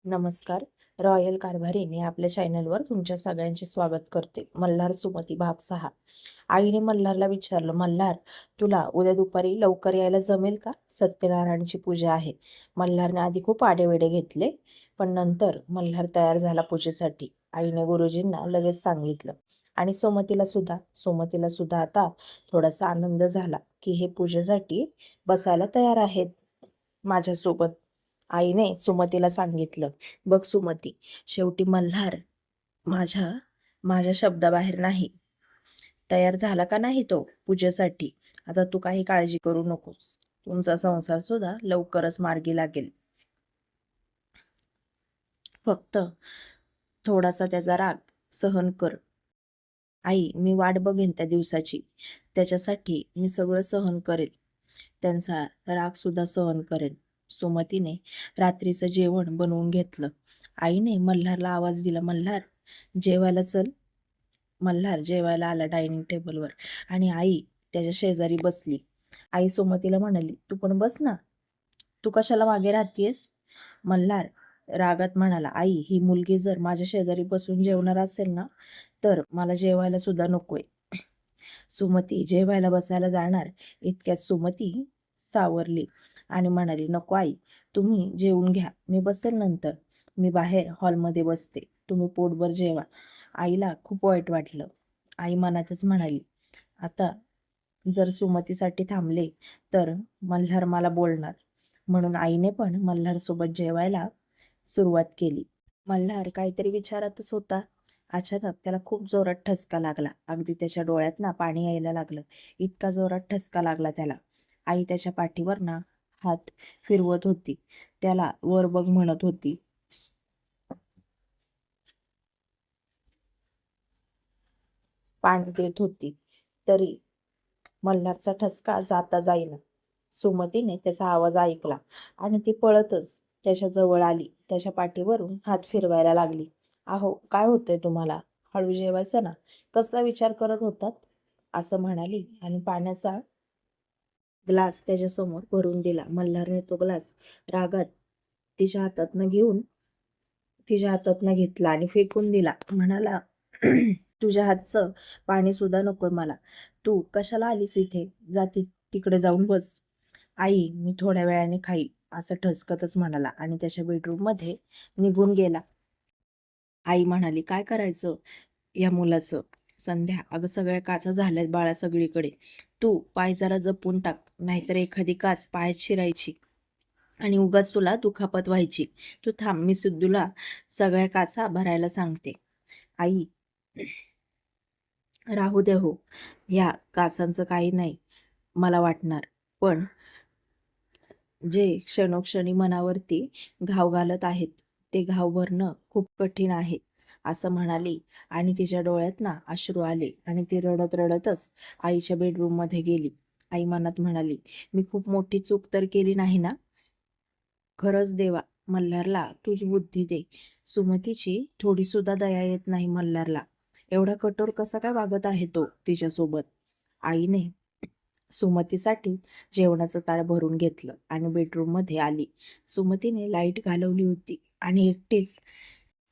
नमस्कार. रॉयल कारभारीने आपल्या चॅनलवर तुमच्या सगळ्यांचे स्वागत करते. मल्हार सुमती भाग 6. आईने मल्हारला विचारलं, मल्हार, तुला उद्या दुपारी लवकर यायला जमेल का? सत्यनारायणची पूजा आहे. मल्हारने आधी खूप आडेवेडे घेतले, पण नंतर मल्हार तयार झाला पूजेसाठी. आईने गुरुजींना लगेच सांगितलं आणि सोमतीला सुद्धा आता थोडासा आनंद झाला की हे पूजेसाठी बसायला तयार आहेत माझ्यासोबत. आईने सुमतीला सांगितलं, बघ सुमती, शेवटी मल्हार माझ्या माझ्या शब्दाबाहेर नाही. तयार झाला का नाही तो पूजेसाठी? आता तू काही काळजी करू नकोस. तुमचा संसार सुद्धा लवकरच मार्गी लागेल. फक्त थोडासा त्याचा राग सहन कर. आई, मी वाट बघेन त्या दिवसाची. त्याच्यासाठी मी सगळं सहन करेल. त्यांचा राग सुद्धा सहन करेन. सुमतीने रात्रीचं जेवण बनवून घेतलं. आईने मल्हारला आवाज दिला, मल्हार, जेवायला चल. मल्हार जेवायला आला डायनिंग टेबलवर आणि आई त्याच्या शेजारी बसली. आई सुमतीला म्हणाली, तू पण बस ना, तू कशाला मागे राहतीयस? मल्हार रागात म्हणाला, आई, ही मुलगी जर माझ्या शेजारी बसून जेवणार असेल ना, तर मला जेवायला सुद्धा नकोय. सुमती जेवायला बसायला जाणार इतक्यात सुमती सावरली आणि म्हणाली, नको आई, तुम्ही जेवून घ्या, मी बसेल नंतर. मी बाहेर हॉलमध्ये बसते, तुम्ही पोटभर जेवा. आईला खूप वाईट वाटलं. आई मनातच म्हणाली, आता जर सुमतीसाठी थांबले तर मल्हार मला बोलणार. म्हणून आईने पण मल्हारसोबत जेवायला सुरुवात केली. मल्हार काहीतरी विचारातच होता. अचानक त्याला खूप जोरात ठसका लागला. अगदी त्याच्या डोळ्यात ना पाणी यायला लागलं. इतका जोरात ठसका लागला त्याला. आई त्याच्या पाठीवर ना हात फिरवत होती. त्याला वर बघ म्हणत होती. पाणी देत होती. तरी मल्हारचा ठसका जाता जाईना. सुमतीने त्याचा आवाज ऐकला आणि ती पळतच त्याच्या जवळ आली. त्याच्या पाठीवरून हात फिरवायला लागली. अहो, काय होतंय तुम्हाला? हळू जेवायचं ना, कसला विचार करत होतात? असं म्हणाली आणि पाण्याचा ग्लास त्याच्यासमोर भरून दिला. मल्हारने तो ग्लास रागात तिच्या हातातनं घेऊन तिच्या हातातनं घेतला आणि फेकून दिला. म्हणाला, तुझ्या हातचं पाणी सुद्धा नकोय मला. तू कशाला आलीस इथे? तिकडे जाऊन बस. आई, मी थोड्या वेळाने खाईल, असं ठसकतच म्हणाला आणि त्याच्या बेडरूम मध्ये निघून गेला. आई म्हणाली, काय करायचं या मुलाचं? संध्या, अगं सगळ्या काचा झाल्यात बाळा सगळीकडे. तू पाय जरा जपून टाक, नाहीतर एखादी काच पायात शिरायची आणि उगाच तुला दुखापत व्हायची. तू थांब, मी सिद्धूला सगळ्या काचा भरायला सांगते. आई, राहू दे हो, ह्या काचांचं काही नाही मला वाटणार, पण जे क्षणोक्षणी मनावरती घाव घालत आहेत ते घाव भरणं खूप कठीण आहे, असं म्हणाली आणि तिच्या डोळ्यात ना अश्रू आले आणि ती रडत रडतच आईच्या बेडरूम मध्ये गेली. आई मनात म्हणाली, मी खूप मोठी चूक तर केली नाही ना? खरंच देवा, मल्हारला तूच बुद्धी दे. सुमतीची थोडी सुद्धा दया येत नाही मल्हारला. एवढा कठोर कसा काय वागत आहे तो तिच्यासोबत? आईने सुमतीसाठी जेवणाचं ताट भरून घेतलं आणि बेडरूम मध्ये आली. सुमतीने लाईट घालवली होती आणि एकटीच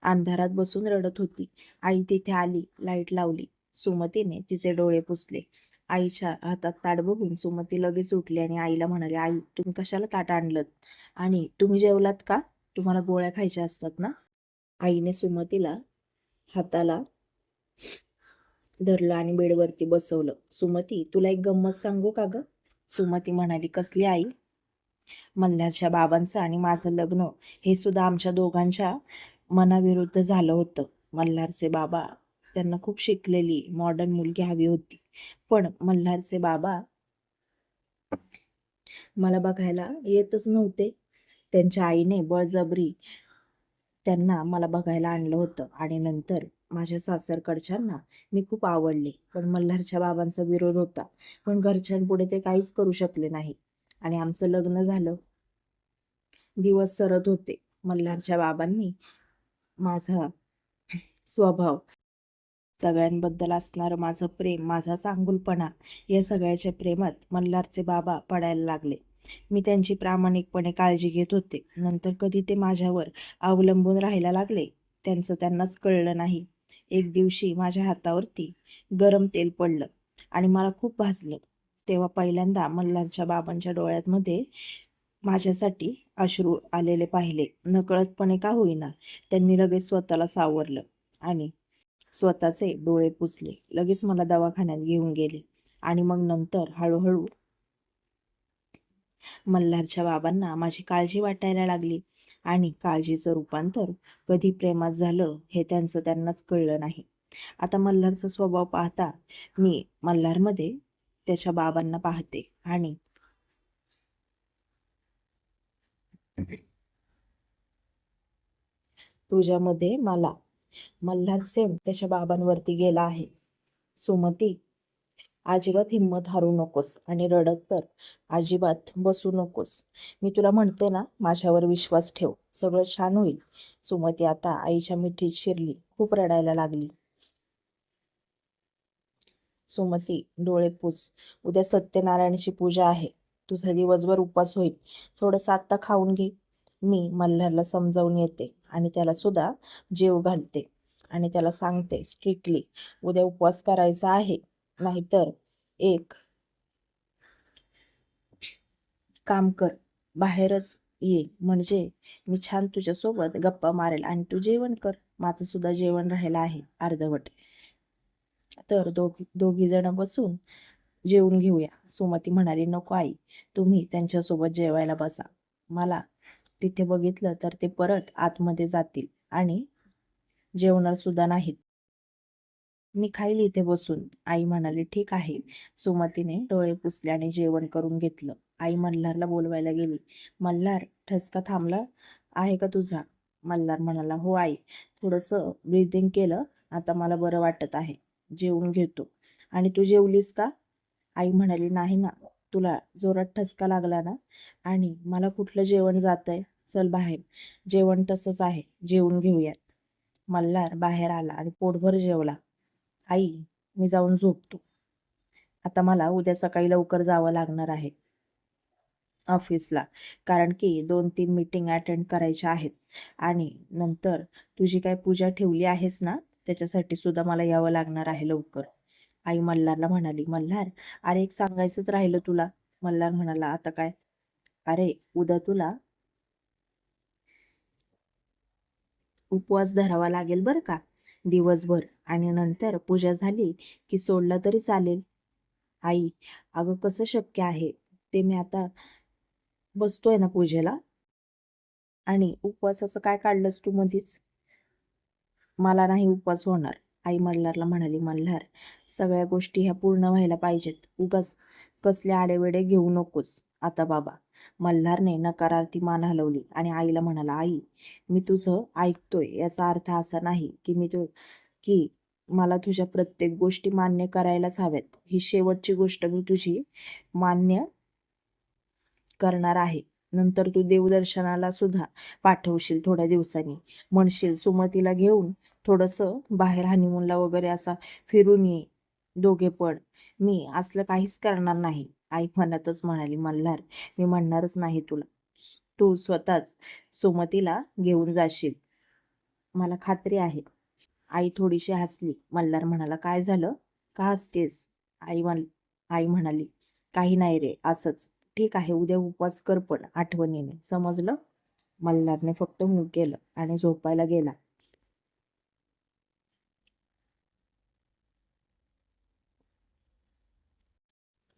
अंधारात बसून रडत होती. आई तिथे आली, लाईट लावली. सुमतीने तिचे डोळे पुसले. आईच्या हातात ताट बघून सुमती लगेच उठली आणि आईला म्हणाली, आई, तुम्ही कशाला ताट आणलं? आणि तुम्ही जेवलात का? तुम्हाला गोळ्या खायच्या असतात ना? आईने सुमतीला हाताला धरलं आणि बेडवरती बसवलं. सुमती, तुला एक गंमत सांगू का ग? सुमती म्हणाली, कसली आई? मल्हारच्या बाबांचं आणि माझं लग्न हे सुद्धा आमच्या दोघांच्या मनाविरुद्ध झालं होतं. मल्हारचे बाबा त्यांना खूप शिकलेली मॉडर्न मुलगी हवी होती, पण मल्हारचे बाबा मला बघायला येतच नव्हते. त्यांच्या आईने बळजबरी त्यांना मला बघायला आणलं होतं आणि नंतर माझ्या सासरकडच्यांना मी खूप आवडले, पण मल्हारच्या बाबांचा विरोध होता. पण घरच्यांपुढे ते काहीच करू शकले नाही आणि आमचं लग्न झालं. दिवस सरत होते. मल्हारच्या बाबांनी माझा स्वभाव, सगळ्यांबद्दल असणारं माझं प्रेम, माझा चांगुलपणा, या सगळ्याच्या प्रेमात मल्हारचे बाबा पडायला लागले. मी त्यांची प्रामाणिकपणे काळजी घेत होते. नंतर कधी ते माझ्यावर अवलंबून राहायला लागले त्यांचं त्यांनाच कळलं नाही. एक दिवशी माझ्या हातावरती गरम तेल पडलं आणि मला खूप भाजलं. तेव्हा पहिल्यांदा मल्हारच्या बाबांच्या डोळ्यांमध्ये माझ्यासाठी अश्रू आलेले पाहिले. नकळतपणे का होईना त्यांनी लगेच स्वतःला सावरलं आणि स्वतःचे डोळे पुसले. लगेच मला दवाखान्यात घेऊन गेले आणि मग नंतर हळूहळू मल्हारच्या बाबांना माझी काळजी वाटायला लागली आणि काळजीचं रूपांतर कधी प्रेमात झालं हे त्यांचं त्यांनाच कळलं नाही. आता मल्हारचा स्वभाव पाहता मी मल्हारमध्ये त्याच्या बाबांना पाहते आणि तुझ्यामध्ये मला मल्हार सेम त्याच्या बाबांवरती गेला आहे. सुमती, अजिबात हिंमत हारू नकोस आणि रडत तर अजिबात बसू नकोस. मी तुला म्हणते ना, माझ्यावर विश्वास ठेव, सगळं छान होईल. सुमती आता आईच्या मिठीत शिरली, खूप रडायला लागली. सुमती, डोळे पुस, उद्या सत्यनारायणाची पूजा आहे. तुझा दिवसभर उपवास होईल. थोडंसं आत्ता खाऊन घे. मी मल्हारला समजावून येते आणि त्याला सुद्धा जेव घालते आणि त्याला सांगते स्ट्रिक्टली उद्या उपवास करायचा आहे. नाहीतर एक काम कर, बाहेरच ये, म्हणजे मी छान तुझ्यासोबत गप्पा मारेल आणि तू जेवण कर. माझं सुद्धा जेवण राहिलं आहे अर्धवट. तर दोघी जण बसून जेवून घेऊया. सुमती म्हणाली, नको आई, तुम्ही त्यांच्यासोबत जेवायला बसा. मला तिथे बघितलं तर ते परत आतमध्ये जातील आणि जेवणार सुद्धा नाहीत. मी खाईल इथे बसून. आई म्हणाली, ठीक आहे. सुमतीने डोळे पुसले आणि जेवण करून घेतलं. आई मल्हारला बोलवायला गेली. मल्हार, ठसका थांबला आहे का तुझा? मल्हार म्हणाला, हो आई, थोडंसं ब्रीदिंग केलं, आता मला बरं वाटत आहे, जेवून घेतो. आणि तू जेवलीस का? आई म्हणाली, नाही ना, तुला जोरात ठसका लागला ना, आणि मला कुठलं जेवण जातंय. चल बाहेर, जेवण तसंच आहे, जेवून घेऊयात. मल्हार बाहेर आला आणि पोटभर जेवला. आई, मी जाऊन झोपतो. आता मला उद्या सकाळी लवकर जावं लागणार आहे ऑफिसला, कारण की 2-3 मीटिंग अटेंड करायच्या आहेत आणि नंतर तुझी काय पूजा ठेवली आहेस ना, त्याच्यासाठी सुद्धा मला यावं लागणार आहे लवकर. आई मल्हारला म्हणाली, मल्हार, अरे एक सांगायचंच राहिलं तुला. मल्हार म्हणाला, आता काय? अरे उद्या तुला उपवास धरावा लागेल बरं का, दिवसभर, आणि नंतर पूजा झाली की सोडला तरी चालेल. आई, अगं कसं शक्य आहे ते? मी आता बसतोय ना पूजेला, आणि उपवासाचं काय काढलंस तू मधीच? मला नाही उपवास होणार. आई मल्हारला म्हणाली, मल्हार, सगळ्या गोष्टी ह्या पूर्ण व्हायला पाहिजेत, उगाच कसले आडेवेडे घेऊ नकोस आता बाबा. मल्हारने नकारार्थी मान हलवली आणि आईला म्हणाला, आई, मी तुझं ऐकतोय, याचा अर्थ असा नाही की मला तुझ्या प्रत्येक गोष्टी मान्य करायलाच हव्यात. ही शेवटची गोष्ट मी तुझी मान्य करणार आहे. नंतर तू देवदर्शनाला सुद्धा पाठवशील थोड्या दिवसांनी. म्हणशील सुमतीला घेऊन थोडंसं बाहेर हनीमूनला वगैरे असा फिरून ये दोघे पण. मी असलं काहीच करणार नाही. आई म्हणतच म्हणाली, मल्हार, मी म्हणणारच नाही तुला. तू स्वतःच सुमतीला घेऊन जाशील, मला खात्री आहे. आई थोडीशी हसली. मल्हार म्हणाला, काय झालं, का हसतेस? आई म्हणाली, काही नाही रे, असंच. ठीक आहे, उद्या उपवास कर, पण आठवणीने, समजलं? मल्हारने फक्त हू केलं आणि झोपायला गेला.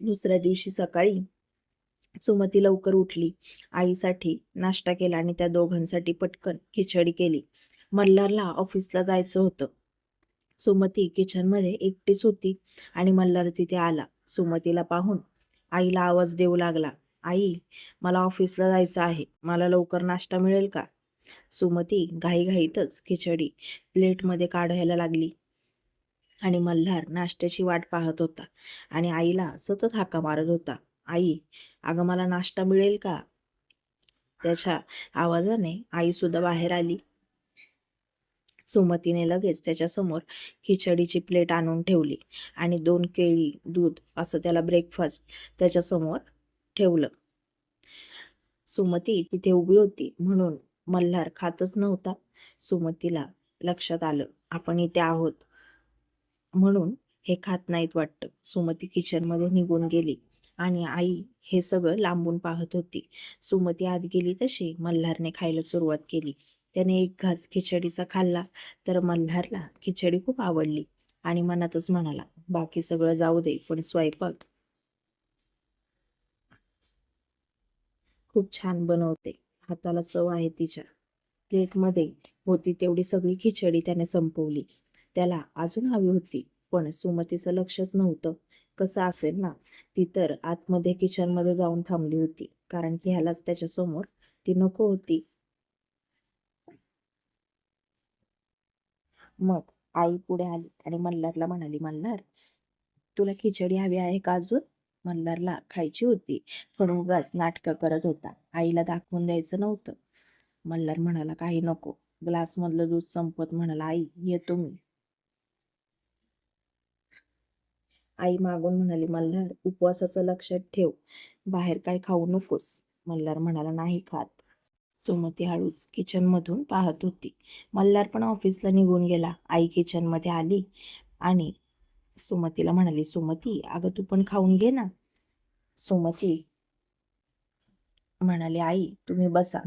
दुसऱ्या दिवशी सकाळी सुमती लवकर उठली. आईसाठी नाश्ता केला आणि त्या दोघांसाठी पटकन खिचडी केली. मल्हारला ऑफिसला जायचं होतं. सुमती किचनमध्ये एकटीच होती आणि मल्हार तिथे आला. सुमतीला पाहून आईला आवाज देऊ लागला, आई, मला ऑफिसला जायचं आहे, मला लवकर नाश्ता मिळेल का? सुमती घाईघाईतच खिचडी प्लेटमध्ये काढायला लागली आणि मल्हार नाश्त्याची वाट पाहत होता आणि आईला सतत हाका मारत होता, आई, अगं मला नाश्ता मिळेल का? त्याच्या आवाजाने आई सुद्धा बाहेर आली. सुमतीने लगेच त्याच्यासमोर खिचडीची प्लेट आणून ठेवली आणि 2 केळी, दूध असं त्याला ब्रेकफास्ट त्याच्यासमोर ठेवलं. सुमती तिथे उभी होती म्हणून मल्हार खातच नव्हता. सुमतीला लक्षात आलं आपण इथे आहोत म्हणून हे खात नाहीत वाटतं. सुमती किचनमध्ये निघून गेली आणि आई हे सगळं लांबून पाहत होती. सुमती आत गेली तशी मल्हारने खायला सुरुवात केली. त्याने एक घास खिचडीचा खाल्ला तर मल्हारला खिचडी खूप आवडली आणि मनातच म्हणाला, बाकी सगळं जाऊ दे पण स्वयंपाक खूप छान बनवते. हाताला चव आहे तिच्या. प्लेटमध्ये होती तेवढी सगळी खिचडी त्याने संपवली. त्याला अजून हवी होती, पण सुमतीचं लक्षच नव्हतं. कसं असेल ना, ती तर आतमध्ये किचनमध्ये जाऊन थांबली होती, कारण की ह्यालाच त्याच्यासमोर ती नको होती. मग आई पुढे आली आणि मल्हारला म्हणाली, मल्हार, तुला खिचडी हवी आहे का अजून? मल्हारला खायची होती, पण उगाच नाटकं करत होता. आईला दाखवून द्यायचं नव्हतं. मल्हार म्हणाला, काही नको. ग्लासमधलं दूध संपत म्हणाला, आई येतो मी. आई मागून म्हणाली, मल्हार, उपवासाचं लक्षात ठेव. बाहेर काय खाऊ नकोस. मल्हार म्हणाला, नाही खात. सुमती हळूच किचनमधून पाहत होती. मल्हार पण ऑफिसला निघून गेला. आई किचनमध्ये आली आणि सुमतीला म्हणाली, सुमती, अगं तू पण खाऊन घे ना. सुमती म्हणाली, आई तुम्ही बसा,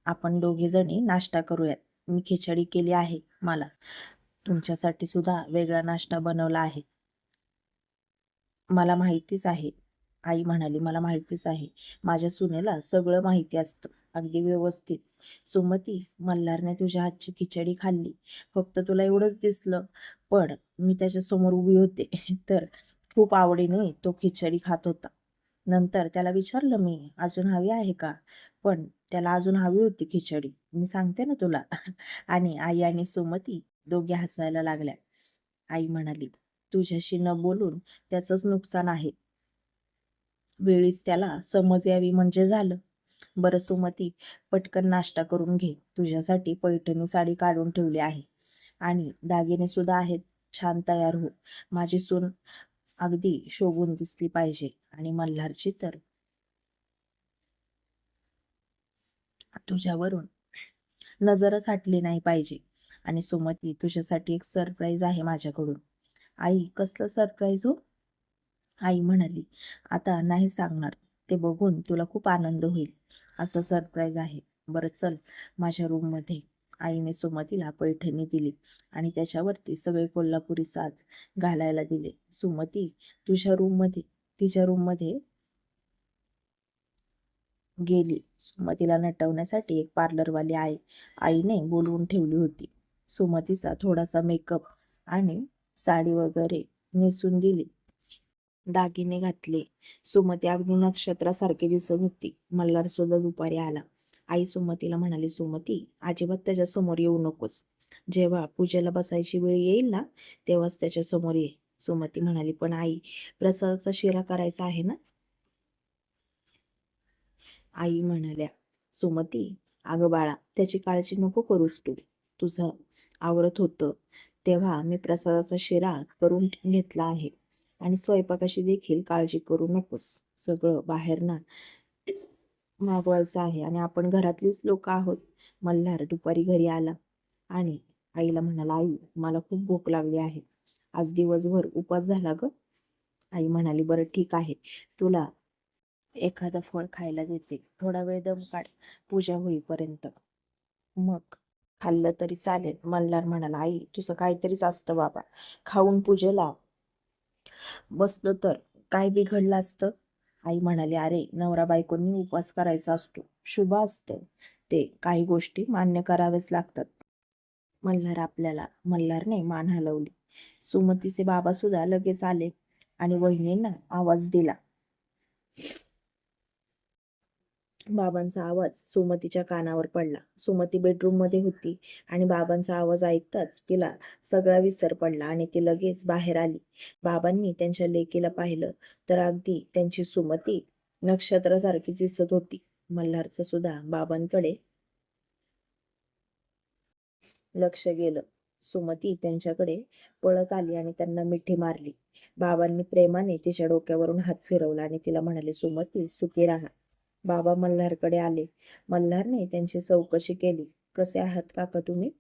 आपण दोघी जणी नाश्ता करूयात. मी खिचडी केली आहे, मला तुमच्यासाठी सुद्धा वेगळा नाश्ता बनवला आहे. मला माहितीच आहे. आई म्हणाली, मला माहितीच आहे. माझ्या सुनेला सगळं माहिती असतं, अगदी व्यवस्थित. सुमती, मल्हारने तुझ्या हातची खिचडी खाल्ली. फक्त तुला एवढंच दिसलं, पण मी त्याच्या समोर उभी होते तर खूप आवडीने तो खिचडी खात होता. नंतर त्याला विचारलं मी, अजून हवी आहे का? पण त्याला अजून हवी होती खिचडी. मी सांगते ना तुला आणि आई आणि सुमती दोघे हसायला लागल्या. आई म्हणाली, तुझ्याशी न बोलून त्याचंच नुकसान आहे. वेळीच त्याला समज यावी म्हणजे झालं. बरं सुमती, पटकन नाश्ता करून घे. तुझ्यासाठी पैठणी साडी काढून ठेवली आहे आणि दागिने सुद्धा आहेत. छान तयार हो. माझी सून अगदी शोभून दिसली पाहिजे. आणि मल्हारची तर तुझ्यावरून नजरच हटली नाही पाहिजे. आणि सुमती, तुझ्यासाठी एक सरप्राईज आहे माझ्याकडून. आई, कसलं सरप्राईज हो? आई म्हणाली, आता नाही सांगणार. ते बघून तुला खूप आनंद होईल असं सरप्राईज आहे. बरं चल माझ्या रूममध्ये. आईने सुमतीला पैठणी दिली आणि त्याच्यावरती सगळे कोल्हापुरी साज घालायला दिले. सुमती तुझ्या रूममध्ये तिच्या रूममध्ये गेली. सुमतीला नटवण्यासाठी एक पार्लरवाली आईने बोलवून ठेवली होती. सुमतीचा थोडासा मेकअप आणि साडी वगैरे नेसून दिली. दागिने घातले. सुमती अगदी नक्षत्रासारखी दिसत होती. मल्हार सुद्धा दुपारी आला. आई सुमतीला म्हणाली, सुमती, अजिबात त्याच्या समोर येऊ नकोस. जेव्हा पूजेला बसायची वेळ येईल ना, तेव्हाच त्याच्या समोर ये. सुमती म्हणाली, पण आई, प्रसादाचा शिरा करायचा आहे ना? आई म्हणाल्या, सुमती, अगं बाळा, त्याची काळजी नको करूस तू. तुझं आवरत होतं तेव्हा मी प्रसादाचा शिरा करून घेतला आहे आणि स्वयंपाकाची देखील काळजी करू नकोस. सगळं बाहेर ना मागवायचं आहे आणि आपण घरातलीच लोक आहोत. मल्हार दुपारी घरी आला आणि आईला म्हणाला, आई, मला खूप भूक लागली आहे. आज दिवसभर उपवास झाला ग. आई म्हणाली, बरं ठीक आहे, तुला एखादं फळ खायला देते. थोडा वेळ दम काढ पूजा होईपर्यंत, मग खाल्लं तरी चालेल. मल्हार म्हणाला, आई, तुझं काहीतरीच असतं बाबा. खाऊन पूजेला बसलो तर काय बिघडलं असतं? आई म्हणाली, अरे, नवरा बायकोंनी उपवास करायचा असतो, शुभ असतं ते. काही गोष्टी मान्य कराव्याच लागतात. मल्हारने मान हलवली. सुमतीचे बाबा सुद्धा लगेच आले आणि वहिनींना आवाज दिला. बाबांचा आवाज सुमतीच्या कानावर पडला. सुमती बेडरूम मध्ये होती आणि बाबांचा आवाज ऐकताच तिला सगळा विसर पडला आणि ती लगेच बाहेर आली. बाबांनी त्यांच्या लेकीला पाहिलं तर अगदी त्यांची सुमती नक्षत्रासारखी दिसत होती. मल्हारचं सुद्धा बाबांकडे लक्ष गेलं. सुमती त्यांच्याकडे पळत आली आणि त्यांना मिठी मारली. बाबांनी प्रेमाने तिच्या डोक्यावरून हात फिरवला आणि तिला म्हणाले, सुमती, सुखी राहा. बाबा मल्हारकडे आले. मल्हारने त्यांची चौकशी केली. कसे आहात काका तुम्ही?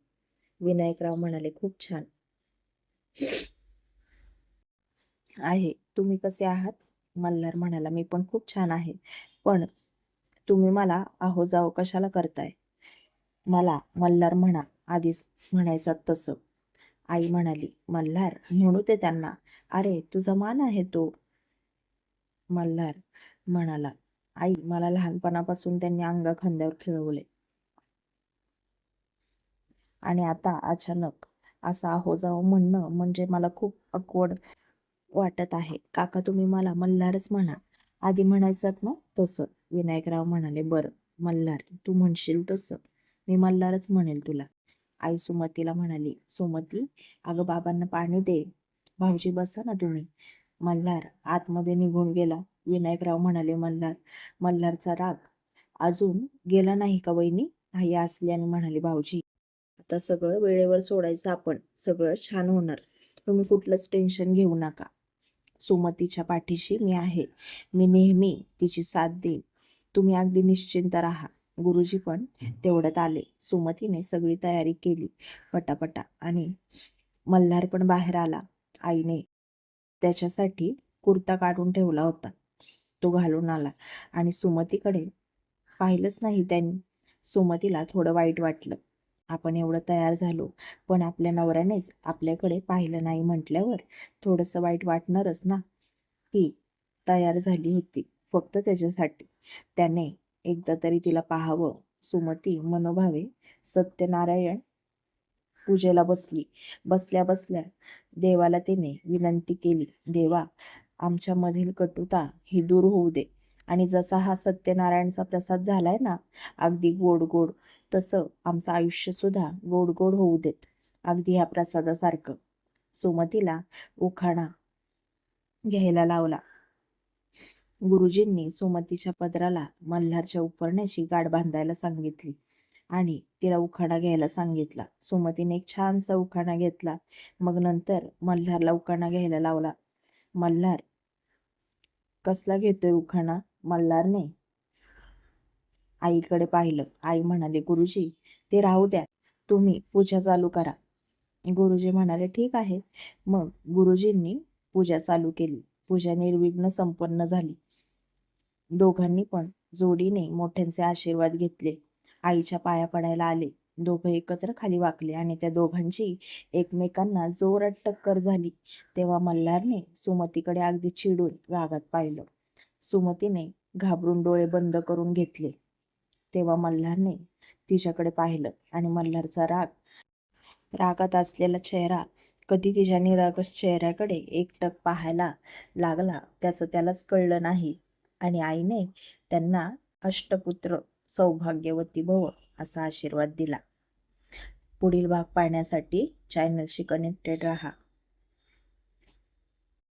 विनायकराव म्हणाले, खूप छान आहे. तुम्ही कसे आहात? मल्हार म्हणाला, मी पण खूप छान आहे. पण तुम्ही मला आहो जाओ कशाला करताय? मला मल्हार म्हणा आधीच म्हणायचा तसं. आई म्हणाली, मल्हार म्हणू ते त्यांना. अरे तुझा मान आहे तो. मल्हार म्हणाला, आई मला लहानपणापासून त्यांनी अंगाखांद्यावर खेळवले आणि आता अचानक असा आहो जाओ म्हणणं म्हणजे मला खूप ऑकवर्ड वाटत आहे. काका तुम्ही मला मल्हारच म्हणा. आधी म्हणायचात ना तसं. विनायकराव म्हणाले, बरं मल्हार तू म्हणशील तसं. मी मल्हारच म्हणेल तुला. आई सुमतीला म्हणाली, सुमती अगं बाबांना पाणी दे. भाऊजी बसा ना तुम्ही. मल्हार आतमध्ये निघून गेला. विनायकराव म्हणाले, मल्हारचा राग अजून गेला नाही का वहिनी? आई असल्याने म्हणाली, भाऊजी आता सगळं वेळेवर सोडायचं आपण. सगळं छान होणार. तुम्ही कुठलंच टेन्शन घेऊ नका. सुमतीच्या पाठीशी मी आहे. मी नेहमी तिची साथ देईन. तुम्ही अगदी निश्चिंत राहा. गुरुजी पण तेवढ्यात आले. सुमतीने सगळी तयारी केली पटापटा आणि मल्हार पण बाहेर आला. आईने त्याच्यासाठी कुर्ता काढून ठेवला होता. तो घालून आला आणि सुमतीकडे पाहिलंच नाही त्यांनी. सुमतीला थोडं वाईट वाटलं. आपण एवढं तयार झालो पण आपल्या नवऱ्यानेच आपल्याकडे पाहिलं नाही म्हटल्यावर थोडंसं वाईट वाटणारच ना. ती तयार झाली होती फक्त त्याच्यासाठी. त्याने एकदा तरी तिला पाहावं. सुमती मनोभावे सत्यनारायण पूजेला बसली. बसल्या बसल्या देवाला तिने विनंती केली, देवा आमच्यामधील कटुता ही दूर होऊ दे आणि जसा हा सत्यनारायणचा प्रसाद झालाय ना अगदी गोड गोड, तसं आमचं आयुष्य सुद्धा गोड गोड होऊ देत अगदी ह्या प्रसादासारखं. सुमतीला उखाणा घ्यायला लावला. गुरुजींनी सुमतीच्या पदराला मल्हारच्या उपरण्याची गाठ बांधायला सांगितली आणि तिला उखाणा घ्यायला सांगितला. सुमतीने एक छानसा उखाणा घेतला. मग नंतर मल्हारला उखाणा घ्यायला लावला. मल्हार कसला घेतोय उखाणा? मल्हारने आईकडे पाहिलं. आई म्हणाले, गुरुजी ते राहू द्या, तुम्ही पूजा चालू करा. गुरुजी म्हणाले, ठीक आहे. मग गुरुजींनी पूजा चालू केली. पूजा निर्विघ्न संपन्न झाली. दोघांनी पण जोडीने मोठ्यांचे आशीर्वाद घेतले. आईच्या पाया पडायला आले. दोघं एकत्र खाली वाकले आणि त्या दोघांची एकमेकांना जोरात टक्कर झाली. तेव्हा मल्हारने सुमतीकडे अगदी चिडून रागात पाहिलं. सुमतीने घाबरून डोळे बंद करून घेतले. तेव्हा मल्हारने तिच्याकडे पाहिलं आणि मल्हारचा रागात असलेला चेहरा कधी तिच्या निरागस चेहऱ्याकडे एकटक पाहायला लागला त्याचं त्यालाच कळलं नाही. आणि आईने त्यांना अष्टपुत्र सौभाग्यवती भव असा आशीर्वाद दिला. पुढील भाग पाहण्यासाठी चॅनलशी कनेक्टेड राहा.